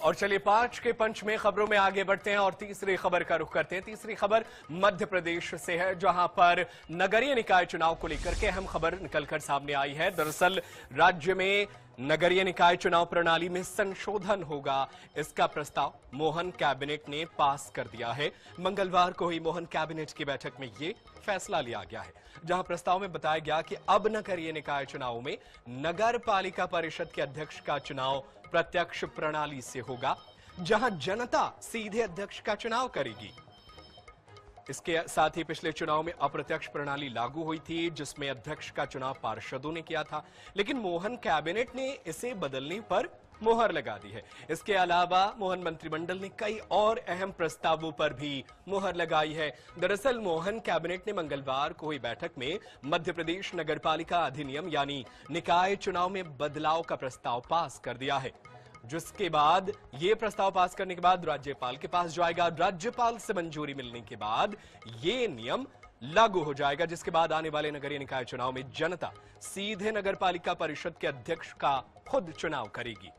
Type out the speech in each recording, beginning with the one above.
और चलिए पांच के पंच में खबरों में आगे बढ़ते हैं और तीसरी खबर का रुख करते हैं। तीसरी खबर मध्य प्रदेश से है, जहां पर नगरीय निकाय चुनाव को लेकर के अहम खबर निकलकर सामने आई है। दरअसल राज्य में नगरीय निकाय चुनाव प्रणाली में संशोधन होगा, इसका प्रस्ताव मोहन कैबिनेट ने पास कर दिया है। मंगलवार को ही मोहन कैबिनेट की बैठक में ये फैसला लिया गया है, जहां प्रस्ताव में बताया गया कि अब नगरीय निकाय चुनाव में नगर पालिका परिषद के अध्यक्ष का चुनाव प्रत्यक्ष प्रणाली से होगा, जहां जनता सीधे अध्यक्ष का चुनाव करेगी। इसके साथ ही पिछले चुनाव में अप्रत्यक्ष प्रणाली लागू हुई थी, जिसमें अध्यक्ष का चुनाव पार्षदों ने किया था, लेकिन मोहन कैबिनेट ने इसे बदलने पर मोहर लगा दी है। इसके अलावा मोहन मंत्रिमंडल ने कई और अहम प्रस्तावों पर भी मोहर लगाई है। दरअसल मोहन कैबिनेट ने मंगलवार को हुई बैठक में मध्य प्रदेश नगरपालिका अधिनियम यानी निकाय चुनाव में बदलाव का प्रस्ताव पास कर दिया है, जिसके बाद ये प्रस्ताव पास करने के बाद राज्यपाल के पास जाएगा। राज्यपाल से मंजूरी मिलने के बाद ये नियम लागू हो जाएगा, जिसके बाद आने वाले नगरीय निकाय चुनाव में जनता सीधे नगरपालिका परिषद के अध्यक्ष का खुद चुनाव करेगी।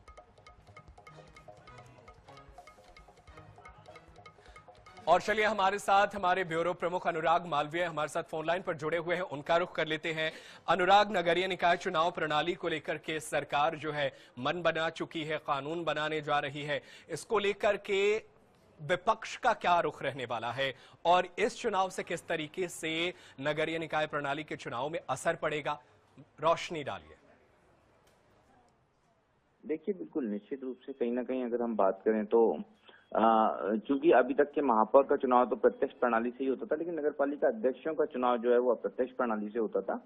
और चलिए हमारे साथ हमारे ब्यूरो प्रमुख अनुराग मालवीय हमारे साथ फोन लाइन पर जुड़े हुए हैं, उनका रुख कर लेते हैं। अनुराग, नगरीय निकाय चुनाव प्रणाली को लेकर के सरकार जो है मन बना चुकी है, कानून बनाने जा रही है, इसको लेकर के विपक्ष का क्या रुख रहने वाला है और इस चुनाव से किस तरीके से नगरीय निकाय प्रणाली के चुनाव में असर पड़ेगा, रोशनी डालिए। देखिए, बिल्कुल निश्चित रूप से कहीं ना कहीं अगर हम बात करें तो चूंकि अभी तक के महापौर का चुनाव तो प्रत्यक्ष प्रणाली से ही होता था, लेकिन नगरपालिका अध्यक्षों का चुनाव जो है वो अप्रत्यक्ष प्रणाली से होता था।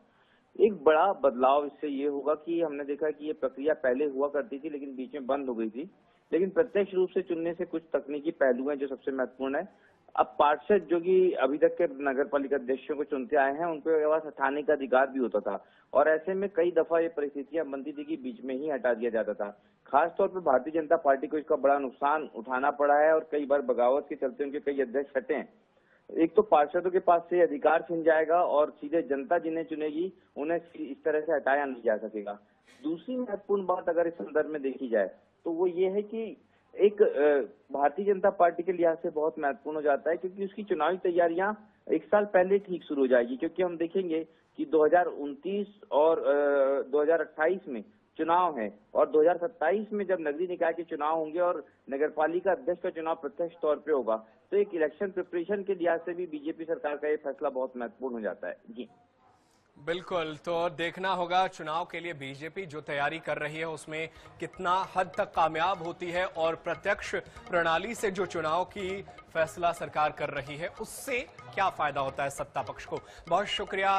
एक बड़ा बदलाव इससे ये होगा कि हमने देखा कि ये प्रक्रिया पहले हुआ करती थी लेकिन बीच में बंद हो गई थी, लेकिन प्रत्यक्ष रूप से चुनने से कुछ तकनीकी पहलू हैं जो सबसे महत्वपूर्ण है। अब पार्षद जो कि अभी तक के नगरपालिका अध्यक्षों को चुनते आए हैं, उनके पास हटाने का अधिकार भी होता था और ऐसे में कई दफा ये परिस्थितियां बनती थी कि बीच में ही हटा दिया जाता था। खासतौर पर भारतीय जनता पार्टी को इसका बड़ा नुकसान उठाना पड़ा है और कई बार बगावत के चलते उनके कई अध्यक्ष हटे हैं। एक तो पार्षदों के पास से अधिकार छिन जाएगा और सीधे जनता जिन्हें चुनेगी उन्हें इस तरह से हटाया नहीं जा सकेगा। दूसरी महत्वपूर्ण बात अगर इस संदर्भ में देखी जाए तो वो ये है कि एक भारतीय जनता पार्टी के लिहाज से बहुत महत्वपूर्ण हो जाता है, क्योंकि उसकी चुनावी तैयारियां एक साल पहले ठीक शुरू हो जाएगी, क्योंकि हम देखेंगे कि 2029 और 2028 में चुनाव है और 2027 में जब नगरीय निकाय के चुनाव होंगे और नगरपालिका अध्यक्ष का चुनाव प्रत्यक्ष तौर पे होगा, तो एक इलेक्शन प्रिपरेशन के लिहाज से भी बीजेपी सरकार का ये फैसला बहुत महत्वपूर्ण हो जाता है। जी बिल्कुल, तो देखना होगा चुनाव के लिए बीजेपी जो तैयारी कर रही है उसमें कितना हद तक कामयाब होती है और प्रत्यक्ष प्रणाली से जो चुनाव की फैसला सरकार कर रही है उससे क्या फायदा होता है सत्ता पक्ष को। बहुत शुक्रिया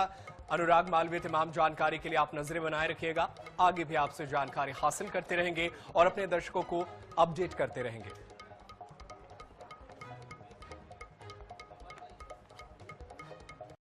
अनुराग मालवीय, तमाम जानकारी के लिए आप नजरें बनाए रखिएगा। आगे भी आपसे जानकारी हासिल करते रहेंगे और अपने दर्शकों को अपडेट करते रहेंगे।